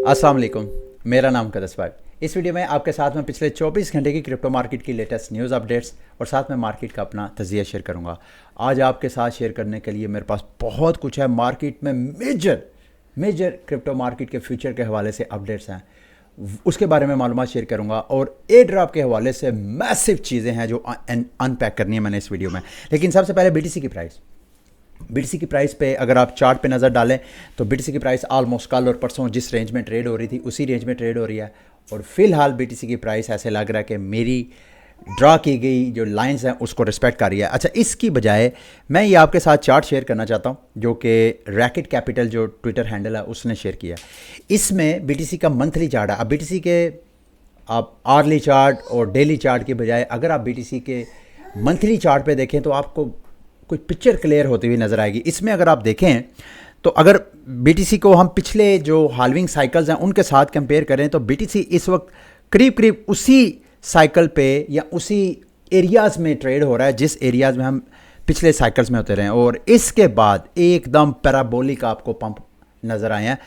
अस्सलाम वालेकुम। मेरा नाम कदस भाई। इस वीडियो में आपके साथ में पिछले 24 घंटे की क्रिप्टो मार्केट की लेटेस्ट न्यूज़ अपडेट्स और साथ में मार्केट का अपना तजिया शेयर करूंगा। आज आपके साथ शेयर करने के लिए मेरे पास बहुत कुछ है। मार्केट में मेजर क्रिप्टो मार्केट के फ्यूचर के हवाले से अपडेट्स हैं, उसके बारे में मालूमात शेयर करूंगा और एयर ड्रॉप के हवाले से मैसिव चीज़ें हैं जो अनपैक करनी है मैंने इस वीडियो में। लेकिन सबसे पहले बीटीसी की प्राइस पे अगर आप चार्ट पे नज़र डालें तो बीटीसी की प्राइस ऑलमोस्ट कल और परसों जिस रेंज में ट्रेड हो रही थी उसी रेंज में ट्रेड हो रही है। और फिलहाल बीटीसी की प्राइस ऐसे लग रहा है कि मेरी ड्रा की गई जो लाइंस हैं उसको रिस्पेक्ट कर रही है। अच्छा, इसकी बजाय मैं ये आपके साथ चार्ट शेयर करना चाहता हूँ जो कि रैकेट कैपिटल जो ट्विटर हैंडल है उसने शेयर किया। इसमें बीटीसी का मंथली चार्ट है। अब बीटीसी के आप आर्ली चार्ट और डेली चार्ट की बजाय अगर आप बीटीसी के मंथली चार्ट पे देखें तो आपको कुछ पिक्चर क्लियर होती हुई नज़र आएगी। इसमें अगर आप देखें तो अगर बीटीसी को हम पिछले जो हाल्विंग साइकिल्स हैं उनके साथ कंपेयर करें तो बीटीसी इस वक्त करीब उसी साइकिल पे या उसी एरियाज़ में ट्रेड हो रहा है जिस एरियाज़ में हम पिछले साइकिल्स में होते रहे। और इसके बाद एकदम पैराबोलिक आपको पंप नज़र आए हैं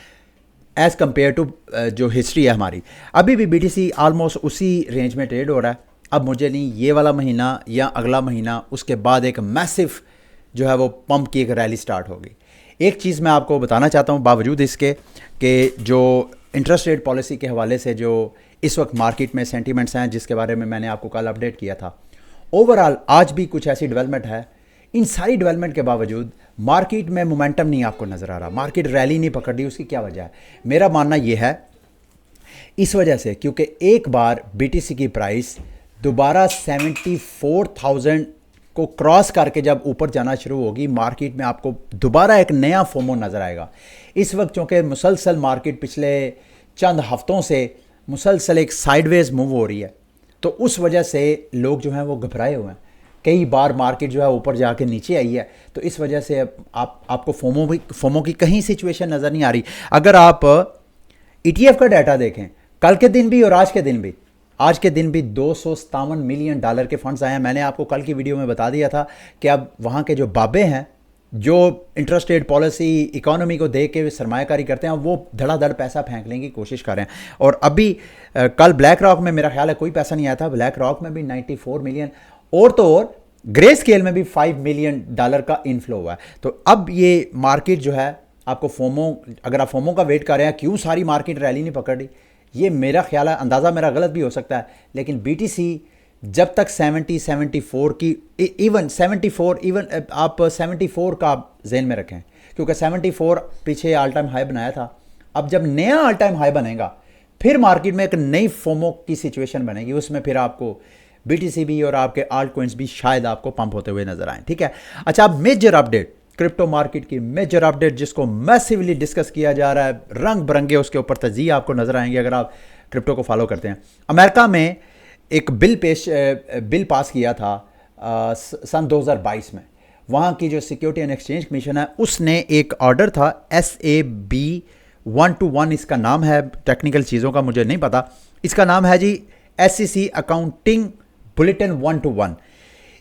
एज़ कम्पेयर टू जो हिस्ट्री है हमारी। अभी भी बीटीसी ऑलमोस्ट उसी रेंज में ट्रेड हो रहा है। अब मुझे नहीं ये वाला महीना या अगला महीना उसके बाद एक मैसिव जो है वो पंप की एक रैली स्टार्ट होगी। एक चीज़ मैं आपको बताना चाहता हूँ बावजूद इसके कि जो इंटरेस्ट रेट पॉलिसी के हवाले से जो इस वक्त मार्केट में सेंटीमेंट्स हैं जिसके बारे में मैंने आपको कल अपडेट किया था, ओवरऑल आज भी कुछ ऐसी डेवलपमेंट है। इन सारी डेवलपमेंट के बावजूद मार्केट में मोमेंटम नहीं आपको नज़र आ रहा, मार्केट रैली नहीं पकड़ रही। उसकी क्या वजह है? मेरा मानना यह है इस वजह से क्योंकि एक बार बीटीसी की प्राइस दोबारा 74,000 को क्रॉस करके जब ऊपर जाना शुरू होगी मार्केट में आपको दोबारा एक नया फोमो नज़र आएगा। इस वक्त चूँकि मुसलसल मार्केट पिछले चंद हफ्तों से मुसलसल एक साइडवेज मूव हो रही है तो उस वजह से लोग जो हैं वो घबराए हुए हैं। कई बार मार्केट जो है ऊपर जाके नीचे आई है तो इस वजह से आपको फोमो की कहीं सिचुएशन नज़र नहीं आ रही। अगर आप ETF का डाटा देखें कल के दिन भी और आज के दिन भी 257 मिलियन डॉलर के फंड्स आए हैं। मैंने आपको कल की वीडियो में बता दिया था कि अब वहाँ के जो बाबे हैं जो इंटरेस्ट रेट पॉलिसी इकोनॉमी को देख के सरमायाकारी करते हैं वो धड़ाधड़ पैसा फेंकने की कोशिश कर रहे हैं। और अभी कल ब्लैक रॉक में मेरा ख्याल है कोई पैसा नहीं आया था, ब्लैक रॉक में भी 94 मिलियन और तो और ग्रे स्केल में भी 5 मिलियन डॉलर का इनफ्लो हुआ है। तो अब ये मार्केट जो है आपको अगर आप फोमो का वेट कर रहे हैं क्यों सारी मार्केट रैली नहीं पकड़ रही, ये मेरा ख्याल है, अंदाज़ा मेरा गलत भी हो सकता है, लेकिन बीटीसी जब तक 74 की इवन आप 74 का जहन में रखें क्योंकि 74 पीछे ऑल टाइम हाई बनाया था। अब जब नया ऑल टाइम हाई बनेगा फिर मार्केट में एक नई फोमो की सिचुएशन बनेगी, उसमें फिर आपको बीटीसी भी और आपके आल्ट कॉइन्स भी शायद आपको पंप होते हुए नजर आए। ठीक है। अच्छा, अब मेजर अपडेट, क्रिप्टो मार्केट की मेजर अपडेट जिसको मैसिवली डिस्कस किया जा रहा है, रंग बिरंगे उसके ऊपर तजिया आपको नजर आएंगे अगर आप क्रिप्टो को फॉलो करते हैं। अमेरिका में एक बिल पास किया था सन 2022 में। वहाँ की जो सिक्योरिटी एंड एक्सचेंज कमीशन है उसने एक ऑर्डर था SAB 121 इसका नाम है, टेक्निकल चीज़ों का मुझे नहीं पता, इसका नाम है जी SEC अकाउंटिंग बुलेटिन 121।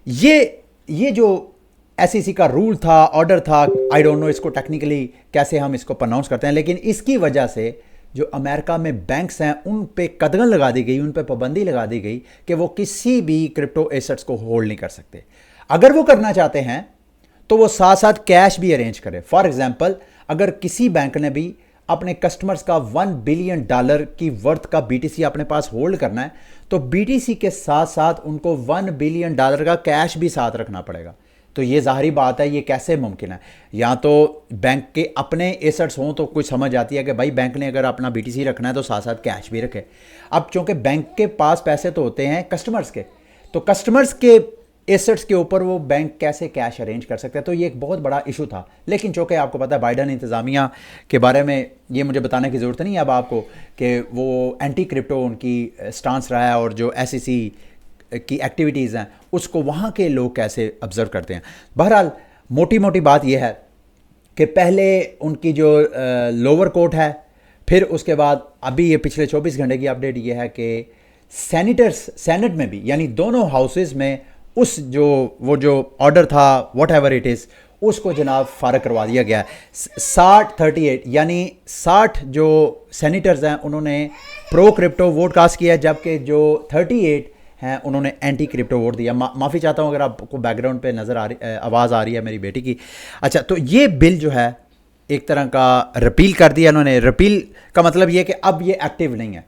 ये जो SEC का रूल था, ऑर्डर था, आई डोंट नो इसको टेक्निकली कैसे हम इसको प्रोनाउंस करते हैं, लेकिन इसकी वजह से जो अमेरिका में बैंक्स हैं उन पे कदगन लगा दी गई, उन पे पाबंदी लगा दी गई कि वो किसी भी क्रिप्टो एसेट्स को होल्ड नहीं कर सकते। अगर वो करना चाहते हैं तो वो साथ साथ कैश भी अरेंज करें। फॉर एग्जांपल, अगर किसी बैंक ने भी अपने कस्टमर्स का $1 बिलियन की वर्थ का बीटीसी अपने पास होल्ड करना है तो बीटीसी के साथ साथ उनको $1 बिलियन का कैश भी साथ रखना पड़ेगा। तो ये ज़ाहिरी बात है, ये कैसे मुमकिन है? या तो बैंक के अपने एसेट्स हों तो कुछ समझ आती है कि भाई बैंक ने अगर अपना बीटीसी रखना है तो साथ साथ कैश भी रखे। अब चूंकि बैंक के पास पैसे तो होते हैं कस्टमर्स के, तो कस्टमर्स के एसेट्स के ऊपर वो बैंक कैसे कैश अरेंज कर सकते हैं? तो ये एक बहुत बड़ा इशू था। लेकिन चूंकि आपको पता है बाइडन इंतज़ामिया के बारे में ये मुझे बताने की ज़रूरत नहीं है अब आपको कि वो एंटी क्रिप्टो उनकी स्टांस रहा है और जो SEC की एक्टिविटीज़ हैं उसको वहाँ के लोग कैसे ऑब्ज़र्व करते हैं। बहरहाल मोटी मोटी बात यह है कि पहले उनकी जो लोअर कोर्ट है, फिर उसके बाद अभी ये पिछले 24 घंटे की अपडेट ये है कि सेनेट में भी, यानी दोनों हाउसेज में वो जो ऑर्डर था व्हाट एवर इट इज़ उसको जनाब फारग करवा दिया गया है। 38 यानी 60 जो सेनेटर्स हैं उन्होंने प्रो क्रिप्टो वोट कास्ट किया, जबकि जो 38 हैं उन्होंने एंटी क्रिप्टो वोट दिया। माफ़ी चाहता हूँ अगर आपको बैकग्राउंड पे नज़र आ रही आवाज़ आ रही है मेरी बेटी की। अच्छा, तो ये बिल जो है एक तरह का रिपील कर दिया इन्होंने। रिपील का मतलब ये कि अब ये एक्टिव नहीं है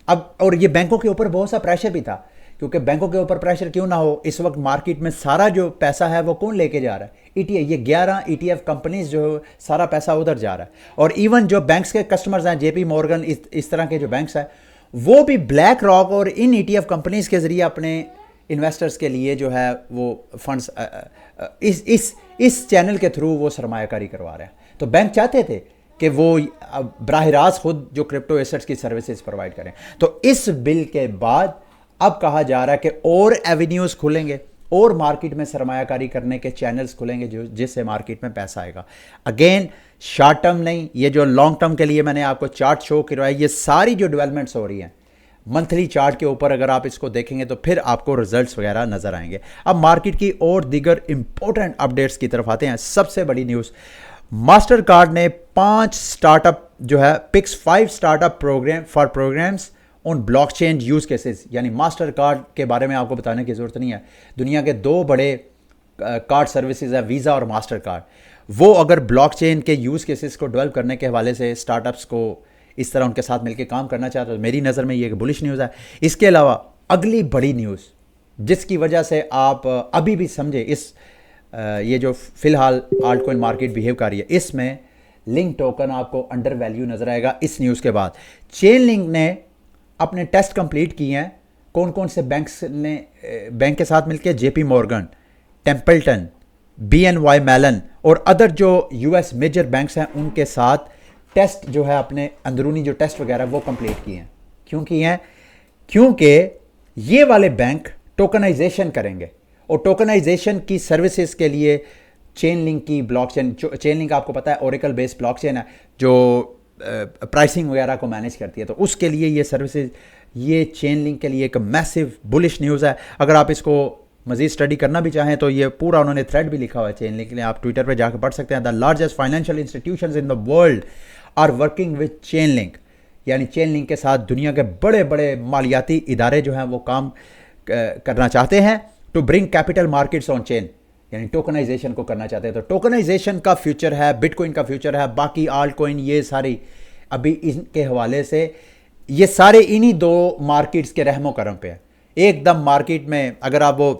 अब, और ये बैंकों के ऊपर बहुत सा प्रेशर भी था, क्योंकि बैंकों के ऊपर प्रेशर क्यों ना हो, इस वक्त मार्केट में सारा जो पैसा है वो कौन लेके जा रहा है? ईटीएफ। ये 11 ईटीएफ कंपनीज जो सारा पैसा उधर जा रहा है। और इवन जो बैंक्स के कस्टमर्स हैं, जेपी मॉर्गन, इस तरह के जो बैंक्स हैं, वो भी ब्लैक रॉक और इन ईटीएफ कंपनीज के जरिए अपने इन्वेस्टर्स के लिए जो है वो फंड्स इस चैनल के थ्रू वो सरमायाकारी करवा रहे हैं। तो बैंक चाहते थे कि वो बराह रास्त खुद जो क्रिप्टो एसेट्स की सर्विसेज प्रोवाइड करें। तो इस बिल के बाद अब कहा जा रहा है कि और एवेन्यूज़ खुलेंगे और मार्केट में सरमायाकारी करने के चैनल्स खुलेंगे जिससे मार्केट में पैसा आएगा। अगेन शॉर्ट टर्म नहीं, ये जो लॉन्ग टर्म के लिए मैंने आपको चार्ट शो करवाया, ये सारी जो डेवलपमेंट्स हो रही हैं मंथली चार्ट के ऊपर अगर आप इसको देखेंगे तो फिर आपको रिजल्ट्स वगैरह नजर आएंगे। अब मार्केट की और दीगर इंपॉर्टेंट अपडेट्स की तरफ आते हैं। सबसे बड़ी न्यूज़, मास्टर कार्ड ने 5 स्टार्टअप जो है picks 5 startup programs on blockchain use cases. यानी मास्टर कार्ड के बारे में आपको बताने की जरूरत नहीं है, दुनिया के 2 बड़े कार्ड सर्विसेज है, वीज़ा और मास्टर कार्ड। वो अगर ब्लॉकचेन के यूज केसेस को डेवलप करने के हवाले से स्टार्टअप्स को इस तरह उनके साथ मिलकर काम करना चाहते, तो मेरी नज़र में ये एक बुलिश न्यूज़ है। इसके अलावा अगली बड़ी न्यूज़ जिसकी वजह से आप अभी भी समझे ये जो फिलहाल आल्ट कॉइन मार्केट बिहेव कर रही है, इसमें लिंक टोकन आपको अंडर वैल्यू नजर आएगा। इस न्यूज़ के बाद चेन लिंक ने अपने टेस्ट कंप्लीट किए हैं। कौन कौन से बैंक के साथ मिलकर? JP Morgan, Templeton, BNY Mellon और अदर जो US मेजर बैंक्स हैं उनके साथ टेस्ट जो है अपने अंदरूनी जो टेस्ट वगैरह वो कंप्लीट किए हैं। क्यों किए हैं? क्योंकि ये वाले बैंक टोकनाइजेशन करेंगे और टोकनाइजेशन की सर्विसेज के लिए चेन लिंक की ब्लॉकचेन, चेन लिंक आपको पता है ओरेकल बेस्ड ब्लॉकचेन है जो प्राइसिंग वगैरह को मैनेज करती है। तो उसके लिए ये सर्विसेज, ये चेन लिंक के लिए एक मैसिव बुलिश न्यूज़ है। अगर आप इसको मजीद स्टडी करना भी चाहें तो ये पूरा उन्होंने थ्रेड भी लिखा हुआ है चेन लिंक के लिए, आप ट्विटर पे जाकर पढ़ सकते हैं। The largest financial institutions in the world are working with Chainlink. यानी चेन लिंक के साथ दुनिया के बड़े बड़े मालियाती इदारे जो हैं वो काम करना चाहते हैं to bring capital markets on chain, यानी टोकनाइजेशन को करना चाहते हैं। तो टोकनाइजेशन का फ्यूचर है, बिटकॉइन का फ्यूचर है, बाकी आल्ट कॉइन ये सारी अभी इनके हवाले से ये सारे इन्हीं 2 मार्केट्स के रहमो करम पे है। एकदम मार्केट में अगर आप वो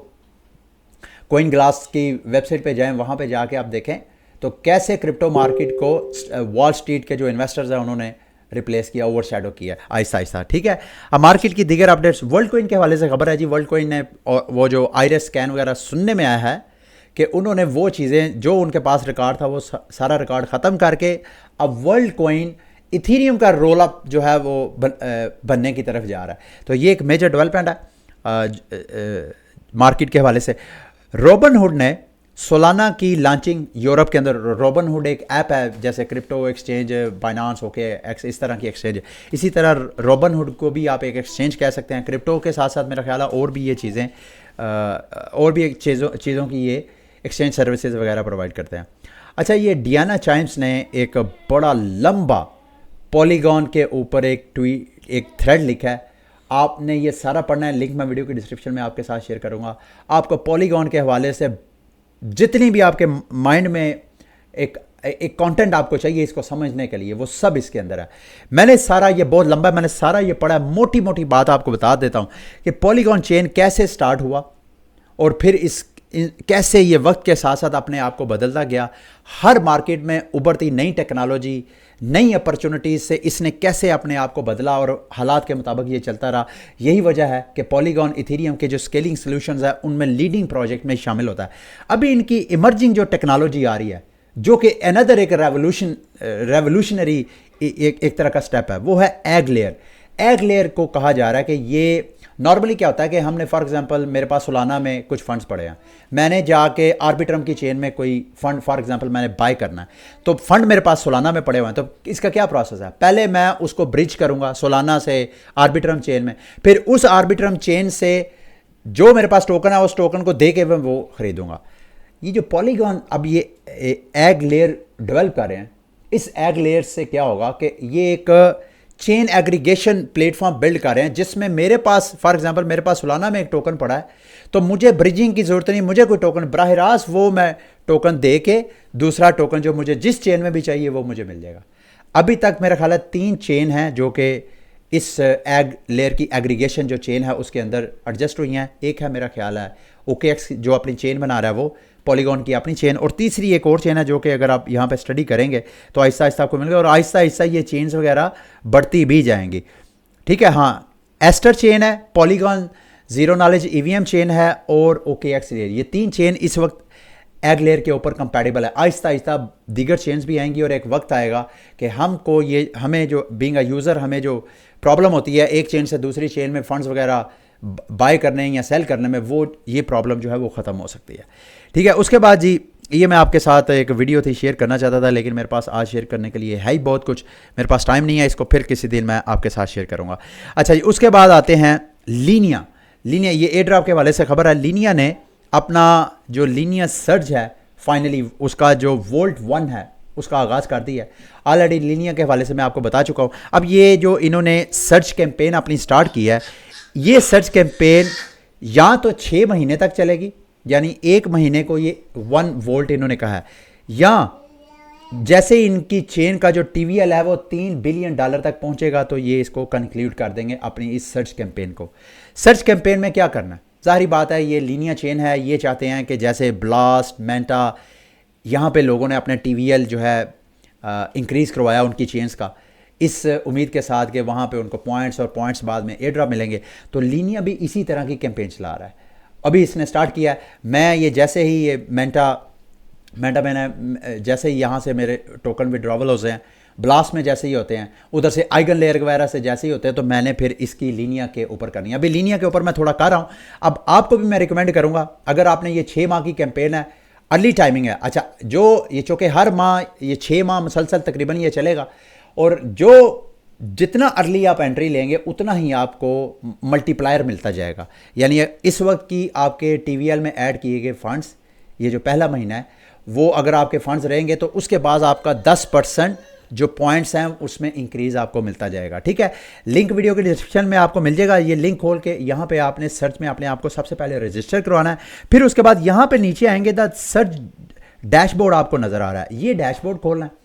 कॉइन ग्लास की वेबसाइट पे जाएं, वहाँ पे जाके आप देखें तो कैसे क्रिप्टो मार्केट को वॉल स्ट्रीट के जो इन्वेस्टर्स हैं उन्होंने रिप्लेस किया, ओवरशैडो किया आहिस्ता आहिस्ता। ठीक है, अब मार्केट की दीगर अपडेट्स, वर्ल्ड कॉइन के हवाले से खबर है जी। वर्ल्ड कॉइन ने वो जो आइरिस स्कैन वगैरह सुनने में आया है कि उन्होंने वो चीज़ें जो उनके पास रिकॉर्ड था वो सारा रिकॉर्ड ख़त्म करके अब वर्ल्ड कॉइन इथीरियम का रोल अप जो है वो बनने की तरफ जा रहा है। तो ये एक मेजर डेवलपमेंट है मार्केट के हवाले से। रोबनहुड ने सोलाना की लॉन्चिंग यूरोप के अंदर। रोबनहुड एक ऐप है, जैसे crypto exchange Binance okay x इस तरह की एक्सचेंज है, इसी तरह रोबनहुड को भी आप एक एक्सचेंज कह सकते हैं। क्रिप्टो के साथ साथ मेरा ख्याल है और भी ये चीज़ें और भी चीज़ों की ये एक्सचेंज सर्विसेज वगैरह प्रोवाइड करते हैं। अच्छा, ये डियाना चाइम्स ने एक बड़ा लंबा पॉलीगॉन के ऊपर एक थ्रेड लिखा है। आपने ये सारा पढ़ना है, लिंक मैं वीडियो की डिस्क्रिप्शन में आपके साथ शेयर करूंगा। आपको पॉलीगॉन के हवाले से जितनी भी आपके माइंड में एक कंटेंट आपको चाहिए इसको समझने के लिए, वो सब इसके अंदर है। मैंने सारा ये बहुत लंबा, मैंने सारा ये पढ़ा है, मोटी मोटी बात आपको बता देता हूँ कि पॉलीगॉन चेन कैसे स्टार्ट हुआ और फिर कैसे ये वक्त के साथ साथ अपने आप को बदलता गया। हर मार्केट में उभरती नई टेक्नोलॉजी, नई अपॉर्चुनिटीज़ से इसने कैसे अपने आप को बदला और हालात के मुताबिक ये चलता रहा। यही वजह है कि पॉलीगॉन इथीरियम के जो स्केलिंग सॉल्यूशंस है उनमें लीडिंग प्रोजेक्ट में शामिल होता है। अभी इनकी इमर्जिंग जो टेक्नोलॉजी आ रही है जो कि अनदर एक रेवोल्यूशनरी एक तरह का स्टेप है, वो है एग लेयर। एग लेयर को कहा जा रहा है कि ये नॉर्मली क्या होता है कि हमने फॉर एग्जांपल मेरे पास सोलाना में कुछ फंड्स पड़े हैं, मैंने जाके आर्बिट्रम की चेन में कोई फंड फॉर एग्जांपल मैंने बाय करना है, तो फंड मेरे पास सोलाना में पड़े हुए हैं। तो इसका क्या प्रोसेस है? पहले मैं उसको ब्रिज करूंगा सोलाना से आर्बिट्रम चेन में, फिर उस आर्बिट्रम चेन से जो मेरे पास टोकन है उस टोकन को दे के मैं वो खरीदूंगा। ये जो पॉलीगॉन अब ये एग लेयर डेवलप कर रहे हैं, इस एग लेयर से क्या होगा कि ये एक चेन एग्रीगेशन प्लेटफॉर्म बिल्ड कर रहे हैं, जिसमें मेरे पास फॉर एग्जांपल मेरे पास सोलाना में एक टोकन पड़ा है, तो मुझे ब्रिजिंग की ज़रूरत नहीं, मुझे कोई टोकन बराह रास्त वो मैं टोकन दे के दूसरा टोकन जो मुझे जिस चेन में भी चाहिए वो मुझे मिल जाएगा। अभी तक मेरा ख्याल है 3 चेन हैं जो कि इस एग लेयर की एग्रीगेशन जो चेन है उसके अंदर एडजस्ट हुई हैं। एक है मेरा ख्याल है OKX जो अपनी चेन बना रहा है वो पॉलीगॉन की अपनी चेन, और तीसरी एक और चेन है जो कि अगर आप यहाँ पे स्टडी करेंगे तो आहिस्ता आहिस्ता आपको मिलेगा, और आहिस्ता आहिस्ता ये चेन्स वगैरह बढ़ती भी जाएंगी। ठीक है, हाँ, एस्टर चेन है, polygon zero knowledge EVM chain है और OKX लेयर, ये 3 चेन इस वक्त एग लेयर के ऊपर कंपैटिबल है। आहिस्ता आहिस्ता दीगर चेन्स भी आएंगी और एक वक्त आएगा कि हमको ये हमें जो बीइंग अ यूज़र हमें जो प्रॉब्लम होती है एक चेन से दूसरी चेन में फंड्स वगैरह बाय करने या सेल करने में, वो ये प्रॉब्लम जो है वो ख़त्म हो सकती है। ठीक है, उसके बाद जी ये मैं आपके साथ एक वीडियो थी शेयर करना चाहता था, लेकिन मेरे पास आज शेयर करने के लिए है ही बहुत कुछ, मेरे पास टाइम नहीं है, इसको फिर किसी दिन मैं आपके साथ शेयर करूँगा। अच्छा जी, उसके बाद आते हैं लीनिया। ये एयर ड्रॉप के हवाले से खबर है, लीनिया ने अपना जो लीनिया सर्ज है फाइनली उसका जो वोल्ट 1 है उसका आगाज़ कर दिया है। ऑलरेडी लीनिया के हवाले से मैं आपको बता चुका हूँ। अब ये जो इन्होंने सर्च कैंपेन अपनी स्टार्ट की है, ये सर्च कैंपेन या तो 6 महीने तक चलेगी, यानी 1 महीने को ये 1 वोल्ट इन्होंने कहा है, या जैसे इनकी चेन का जो TVL है वो $3 बिलियन तक पहुंचेगा तो ये इसको कंक्लूड कर देंगे अपनी इस सर्च कैंपेन को। सर्च कैंपेन में क्या करना है, ज़ाहिर बात है ये लीनिया चेन है, ये चाहते हैं कि जैसे ब्लास्ट मेंटा यहाँ पे लोगों ने अपने TVL जो है इंक्रीज़ करवाया उनकी चेन्स का, इस उम्मीद के साथ कि वहाँ पे उनको पॉइंट्स और पॉइंट्स बाद में एयर ड्रॉप मिलेंगे, तो लीनिया भी इसी तरह की कैंपेन चला रहा है। अभी इसने स्टार्ट किया है, मैं ये जैसे ही ये मेंटा मैंने जैसे ही यहाँ से मेरे टोकन विड्रॉवल होते हैं, ब्लास्ट में जैसे ही होते हैं, उधर से आइगन लेयर वगैरह से जैसे ही होते हैं, तो मैंने फिर इसकी लीनिया के ऊपर करनी है। अभी लीनिया के ऊपर मैं थोड़ा कर रहा हूँ, अब आपको भी मैं रिकमेंड करूँगा, अगर आपने ये 6 माह की कैंपेन है, अर्ली टाइमिंग है। अच्छा, जो ये चूँकि हर माह ये 6 माह मुसलसल तकरीबन ये चलेगा, और जो जितना अर्ली आप एंट्री लेंगे उतना ही आपको मल्टीप्लायर मिलता जाएगा। यानी इस वक्त की आपके TVL में ऐड किए गए फंड्स, ये जो पहला महीना है वो अगर आपके फंड्स रहेंगे तो उसके बाद आपका 10% जो पॉइंट्स हैं उसमें इंक्रीज़ आपको मिलता जाएगा। ठीक है, लिंक वीडियो के डिस्क्रिप्शन में आपको मिल जाएगा, ये लिंक खोल के यहाँ पे आपने सर्च में अपने आप को सबसे पहले रजिस्टर करवाना है, फिर उसके बाद यहाँ पे नीचे आएंगे द सर्च डैशबोर्ड आपको नज़र आ रहा है, ये डैशबोर्ड खोलना है।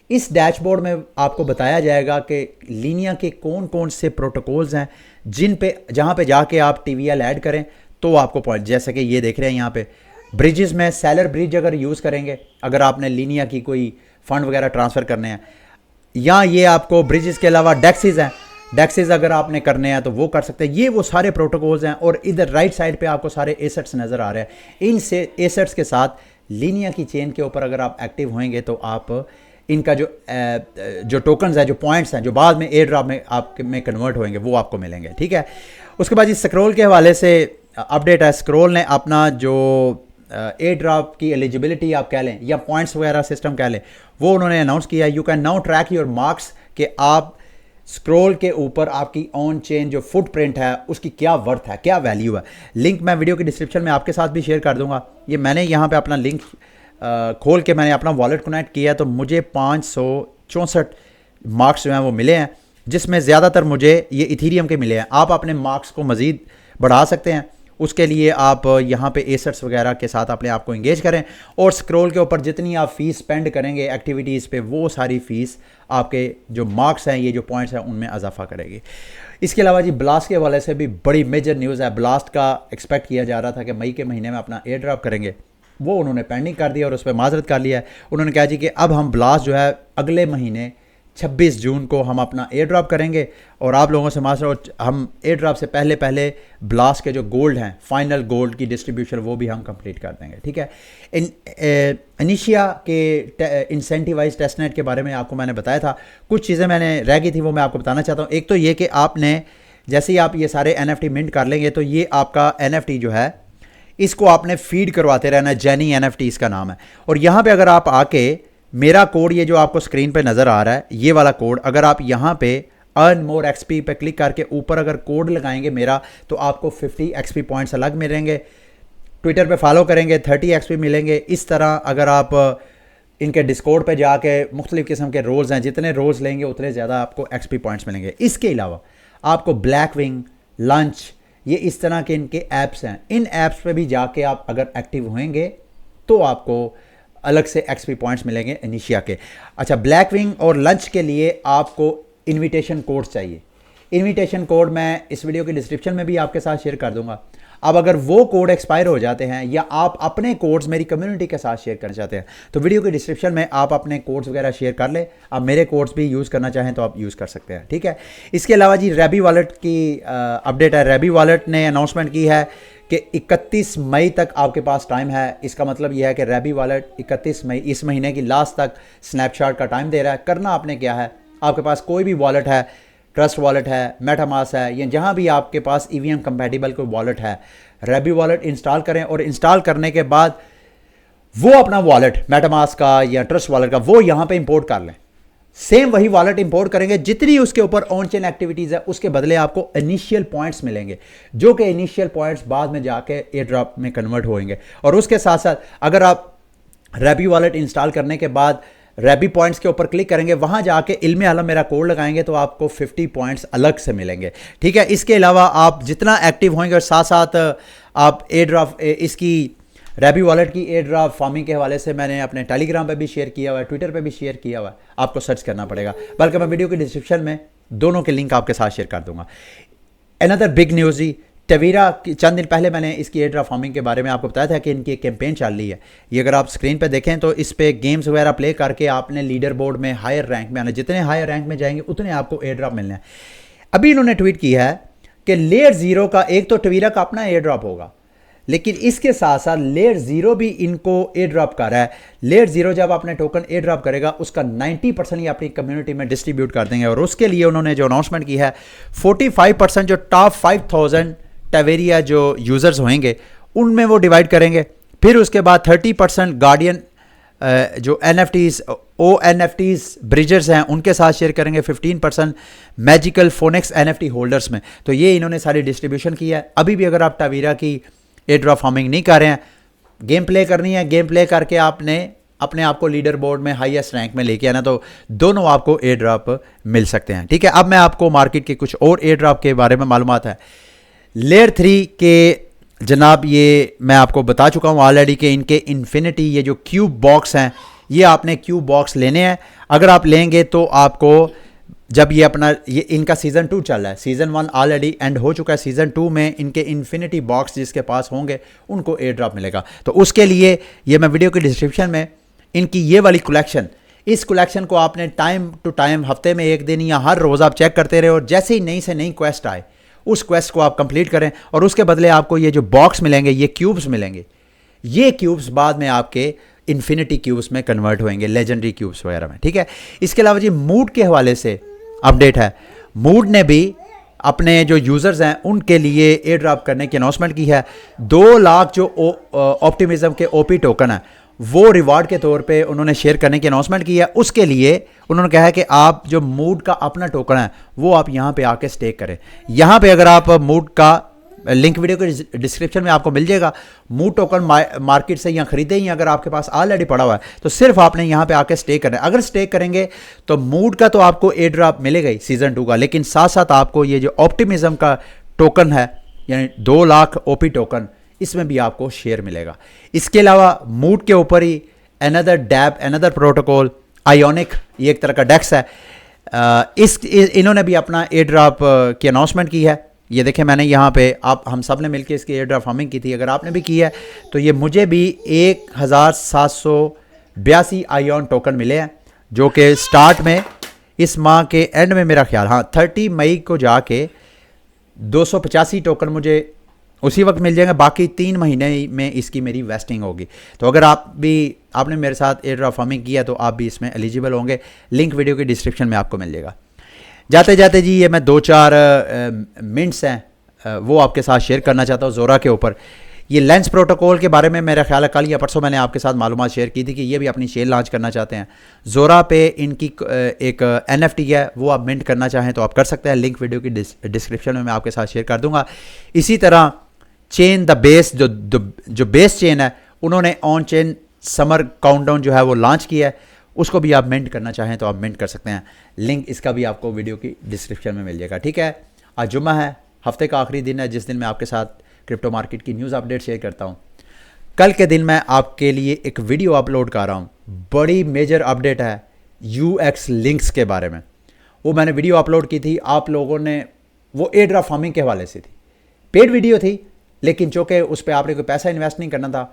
इस डैशबोर्ड में आपको बताया जाएगा कि लीनिया के कौन कौन से प्रोटोकॉल्स हैं जहाँ पे जाके आप TVL ऐड करें तो आपको पॉइंट, जैसे कि ये देख रहे हैं यहाँ पे ब्रिजेस में सेलर ब्रिज अगर यूज़ करेंगे, अगर आपने लीनिया की कोई फंड वगैरह ट्रांसफ़र करने हैं, या ये आपको ब्रिजेस के अलावा डेक्सेस हैं, डेक्सेस अगर आपने करने हैं तो वो कर सकते हैं। ये वो सारे प्रोटोकॉल्स हैं, और इधर राइट साइड पे आपको सारे एसेट्स नज़र आ रहे हैं। इन से एसेट्स के साथ लीनिया की चेन के ऊपर अगर आप एक्टिव होंगे तो आप इनका जो टोकन्स है, जो पॉइंट्स हैं, जो बाद में एयर ड्रॉप में आप में कन्वर्ट होंगे वो आपको मिलेंगे। ठीक है, उसके बाद इस स्क्रॉल के हवाले से अपडेट है, स्क्रॉल ने अपना जो एयर ड्रॉप की एलिजिबिलिटी आप कह लें या पॉइंट्स वगैरह सिस्टम कह लें, वो उन्होंने अनाउंस किया। You can now track your marks, कि आप स्क्रॉल के ऊपर आपकी ऑन चेन जो फुटप्रिंट है उसकी क्या वर्थ है, क्या वैल्यू है। लिंक मैं वीडियो के डिस्क्रिप्शन में आपके साथ भी शेयर कर दूंगा। ये मैंने यहाँ पे अपना लिंक खोल के मैंने अपना वॉलेट कनेक्ट किया, तो मुझे 564 मार्क्स जो हैं वो मिले हैं, जिसमें ज़्यादातर मुझे ये इथीरियम के मिले हैं। आप अपने मार्क्स को मज़ीद बढ़ा सकते हैं, उसके लिए आप यहाँ पे एसेट्स वगैरह के साथ अपने आप को इंगेज करें, और स्क्रॉल के ऊपर जितनी आप फ़ीस स्पेंड करेंगे एक्टिविटीज़ पे, वो सारी फ़ीस आपके जो मार्क्स हैं, ये जो पॉइंट्स हैं, उनमें इजाफा करेगी। इसके अलावा जी ब्लास्ट के हवाले से भी बड़ी मेजर न्यूज़ है। ब्लास्ट का एक्सपेक्ट किया जा रहा था कि मई के महीने में अपना एयर ड्रॉप करेंगे, वो उन्होंने पेंडिंग कर दिया और उस पर माजरत कर लिया है। उन्होंने कहा जी कि अब हम ब्लास्ट जो है अगले महीने 26 जून को हम अपना एयर ड्रॉप करेंगे, और आप लोगों से मास्टर हम एयर ड्रॉप से पहले पहले ब्लास्ट के जो गोल्ड हैं, फाइनल गोल्ड की डिस्ट्रीब्यूशन वो भी हम कंप्लीट कर देंगे। ठीक है, इनिशिया के इंसेंटिवाइज टेस्टनेट के बारे में आपको मैंने बताया था, कुछ चीज़ें मैंने रह गई थी वो मैं आपको बताना चाहता हूँ। एक तो ये कि आपने जैसे ही आप ये सारे NFT मिंट कर लेंगे तो ये आपका NFT जो है इसको आपने फीड करवाते रहना है। जेनी NFT इसका नाम है, और यहाँ पे अगर आप आके मेरा कोड, ये जो आपको स्क्रीन पे नज़र आ रहा है ये वाला कोड, अगर आप यहाँ पे अर्न मोर XP पे क्लिक करके ऊपर अगर कोड लगाएंगे मेरा, तो आपको 50 XP पॉइंट्स अलग मिलेंगे, ट्विटर पे फॉलो करेंगे 30 एक्सपी मिलेंगे। इस तरह अगर आप इनके डिस्कॉर्ड पे जाके मुख्तलिफ़ किस्म के रोल्स हैं, जितने रोल्स लेंगे उतने ज़्यादा आपको एक्सपी पॉइंट्स मिलेंगे। इसके अलावा आपको ब्लैक विंग, लंच, ये इस तरह के इनके ऐप्स हैं, इन ऐप्स पे भी जाके आप अगर एक्टिव होंगे तो आपको अलग से एक्सपी पॉइंट्स मिलेंगे इनिशिया के। अच्छा, ब्लैक विंग और लंच के लिए आपको इनविटेशन कोड चाहिए। इनविटेशन कोड मैं इस वीडियो की डिस्क्रिप्शन में भी आपके साथ शेयर कर दूंगा। अब अगर वो कोड एक्सपायर हो जाते हैं या आप अपने कोड्स मेरी कम्युनिटी के साथ शेयर करना चाहते हैं तो वीडियो के डिस्क्रिप्शन में आप अपने कोड्स वगैरह शेयर कर लें। आप मेरे कोड्स भी यूज़ करना चाहें तो आप यूज़ कर सकते हैं, ठीक है। इसके अलावा जी रैबी वॉलेट की अपडेट है। रैबी वॉलेट ने अनाउंसमेंट की है कि 31 मई तक आपके पास टाइम है। इसका मतलब यह है कि रैबी वॉलेट 31 मई, इस महीने की लास्ट तक स्नैपशॉट का टाइम दे रहा है। करना आपने क्या है, आपके पास कोई भी वॉलेट है, ट्रस्ट वॉलेट है, मेटामास्क है, या जहाँ भी आपके पास EVM कंपैटिबल कोई वॉलेट है, रैबी वॉलेट इंस्टॉल करें और इंस्टॉल करने के बाद वो अपना वॉलेट मेटामास्क का या ट्रस्ट वॉलेट का वो यहाँ पे इंपोर्ट कर लें। सेम वही वॉलेट इंपोर्ट करेंगे, जितनी उसके ऊपर ऑन चेन एक्टिविटीज़ है उसके बदले आपको इनिशियल पॉइंट्स मिलेंगे, जो कि इनिशियल पॉइंट्स बाद में जाके एयर ड्रॉप में कन्वर्ट होंगे। और उसके साथ साथ अगर आप रैबी वॉलेट इंस्टॉल करने के बाद रैबी पॉइंट्स के ऊपर क्लिक करेंगे, वहाँ जाके इल्मे आलम मेरा कोड लगाएंगे तो आपको 50 पॉइंट्स अलग से मिलेंगे, ठीक है। इसके अलावा आप जितना एक्टिव होंगे और साथ साथ आप एयर ड्रॉप इसकी रैबी वॉलेट की एयर ड्रॉप फार्मिंग के हवाले से मैंने अपने टेलीग्राम पे भी शेयर किया हुआ है, ट्विटर पे भी शेयर किया हुआ है, आपको सर्च करना पड़ेगा, बल्कि मैं वीडियो के डिस्क्रिप्शन में दोनों के लिंक आपके साथ शेयर कर दूंगा। अनदर बिग न्यूज़ ही टवीरा की, चंद दिन पहले मैंने इसकी एयर ड्रॉप फार्मिंग के बारे में आपको बताया था कि इनकी एक कैंपेन चल रही है। ये अगर आप स्क्रीन पे देखें तो इस पे गेम्स वगैरह प्ले करके आपने लीडर बोर्ड में हायर रैंक में आना, जितने हायर रैंक में जाएंगे उतने आपको एयर ड्रॉप मिलने हैं। अभी इन्होंने ट्वीट किया है कि लेयर ज़ीरो का, एक तो टवीरा का अपना एयर ड्रॉप होगा, लेकिन इसके साथ साथ लेयर ज़ीरो भी इनको एयर ड्रॉप कर रहा है। लेयर ज़ीरो जब अपने टोकन एयर ड्रॉप करेगा उसका 90% ही अपनी कम्युनिटी में डिस्ट्रीब्यूट कर देंगे। और उसके लिए उन्होंने जो अनाउंसमेंट की है 45% जो टॉप 5000 टवेरिया जो यूज़र्स होंगे उनमें वो डिवाइड करेंगे। फिर उसके बाद 30% गार्डियन जो NFTs ONFTs ब्रिजर्स हैं उनके साथ शेयर करेंगे, 15% मैजिकल फोनेक्स NFT होल्डर्स में। तो ये इन्होंने सारी डिस्ट्रीब्यूशन की है। अभी भी अगर आप टवीरा की एयर ड्रॉप फार्मिंग नहीं कर रहे हैं, गेम प्ले करनी है, गेम प्ले करके आपने अपने आप को लीडर बोर्ड में हाईएस्ट रैंक में लेके आना, तो दोनों आपको एयर ड्रॉप मिल सकते हैं, ठीक है। अब मैं आपको मार्केट के कुछ और एयर ड्रॉप के बारे में मालूमात है। लेयर 3 के जनाब ये मैं आपको बता चुका हूँ ऑलरेडी कि इनके इन्फिनिटी ये जो क्यूब बॉक्स हैं, ये आपने क्यूब बॉक्स लेने हैं। अगर आप लेंगे तो आपको जब ये अपना ये इनका सीज़न 2 चल रहा है, सीज़न 1 ऑलरेडी एंड हो चुका है, सीज़न 2 में इनके इन्फिनिटी बॉक्स जिसके पास होंगे उनको एयर ड्रॉप मिलेगा। तो उसके लिए ये मैं वीडियो के डिस्क्रिप्शन में इनकी ये वाली कलेक्शन, इस कलेक्शन को आपने टाइम टू टाइम हफ्ते में एक दिन या हर रोज़ आप चेक करते रहे और जैसे ही नई से नई क्वेस्ट आए उस क्वेस्ट को आप कंप्लीट करें और उसके बदले आपको ये जो बॉक्स मिलेंगे, ये क्यूब्स मिलेंगे, ये क्यूब्स बाद में आपके इन्फिनिटी क्यूब्स में कन्वर्ट होंगे, लेजेंडरी क्यूब्स वगैरह में, ठीक है। इसके अलावा जी मूड के हवाले से अपडेट है। मूड ने भी अपने जो यूज़र्स हैं उनके लिए एयर ड्रॉप करने की अनाउंसमेंट की है। 2 लाख जो ऑप्टिमिज्म के OP टोकन है वो रिवार्ड के तौर पे उन्होंने शेयर करने की अनाउंसमेंट की है। उसके लिए उन्होंने कहा है कि आप जो मूड का अपना टोकन है वो आप यहाँ पे आके स्टेक करें। यहाँ पे अगर आप मूड का लिंक वीडियो के डिस्क्रिप्शन में आपको मिल जाएगा, मूड टोकन मार्केट से यहाँ खरीदे ही अगर आपके पास ऑलरेडी पड़ा हुआ है तो सिर्फ आपने यहाँ पे आके स्टेक करना है। अगर स्टेक करेंगे तो मूड का तो आपको एयर ड्रॉप मिलेगा ही सीज़न 2 का, लेकिन साथ साथ आपको ये जो ऑप्टिमिज्म का टोकन है यानी 2 लाख OP टोकन, इसमें भी आपको शेयर मिलेगा। इसके अलावा मूड के ऊपर ही अनदर प्रोटोकॉल आयोनिक, ये एक तरह का डेक्स है, इन्होंने भी अपना एयर ड्रॉप की अनाउंसमेंट की है। ये देखें, मैंने यहाँ पे आप हम सब ने मिलकर इसकी एयर ड्रॉप फार्मिंग की थी। अगर आपने भी की है तो ये मुझे भी 1782 आयोन टोकन मिले हैं, जो कि स्टार्ट में इस माह के एंड में मेरा ख्याल 30 मई को जाके 285 टोकन मुझे उसी वक्त मिल जाएंगे। बाकी 3 महीने में इसकी मेरी वेस्टिंग होगी। तो अगर आपने मेरे साथ एयर ड्रॉप फार्मिंग किया तो आप भी इसमें एलिजिबल होंगे। लिंक वीडियो के डिस्क्रिप्शन में आपको मिल जाएगा। जाते जाते जी ये मैं 2-4 मिनट्स हैं वो आपके साथ शेयर करना चाहता हूँ जोरा के ऊपर। ये लेंस प्रोटोकॉल के बारे में मेरा ख्याल है कल या परसों मैंने आपके साथ मालूमात शेयर की थी कि ये भी अपनी शेयर लॉन्च करना चाहते हैं। जोरा पे इनकी एक NFT है, वो आप मिंट करना चाहें तो आप कर सकते हैं। लिंक वीडियो की डिस्क्रिप्शन में मैं आपके साथ शेयर कर दूंगा। इसी तरह चेन द बेस जो बेस चेन है उन्होंने ऑन चेन समर काउंटडाउन जो है वो लॉन्च किया है, उसको भी आप मिंट करना चाहें तो आप मिंट कर सकते हैं। लिंक इसका भी आपको वीडियो की डिस्क्रिप्शन में मिल जाएगा। ठीक है, आज जुम्मा है, हफ्ते का आखिरी दिन है जिस दिन मैं आपके साथ क्रिप्टो मार्केट की न्यूज़ अपडेट शेयर करता हूँ। कल के दिन मैं आपके लिए एक वीडियो अपलोड कर रहा हूँ, बड़ी मेजर अपडेट है UX लिंक्स के बारे में। वो मैंने वीडियो अपलोड की थी, आप लोगों ने, वो एयरड्रॉप फार्मिंग के हवाले से थी, पेड वीडियो थी, लेकिन चूँकि उस पर आपने कोई पैसा इन्वेस्ट नहीं करना था,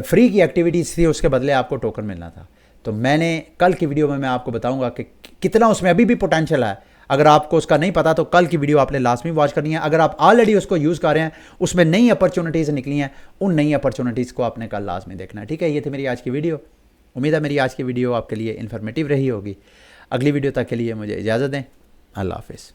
फ्री की एक्टिविटीज़ थी, उसके बदले आपको टोकन मिलना था। तो मैंने कल की वीडियो में मैं आपको बताऊंगा कि कितना उसमें अभी भी पोटेंशियल है। अगर आपको उसका नहीं पता तो कल की वीडियो आपने लाजमी वॉच करनी है। अगर आप ऑलरेडी उसको यूज़ कर रहे हैं, उसमें नई अपॉर्चुनिटीज़ निकली हैं, उन नई अपॉर्चुनिटीज़ को आपने कल लाजमी देखना है। ठीक है, ये थी मेरी आज की वीडियो। उम्मीद है मेरी आज की वीडियो आपके लिए इन्फॉर्मेटिव रही होगी। अगली वीडियो तक के लिए मुझे इजाज़त दें। अल्लाह हाफिज़।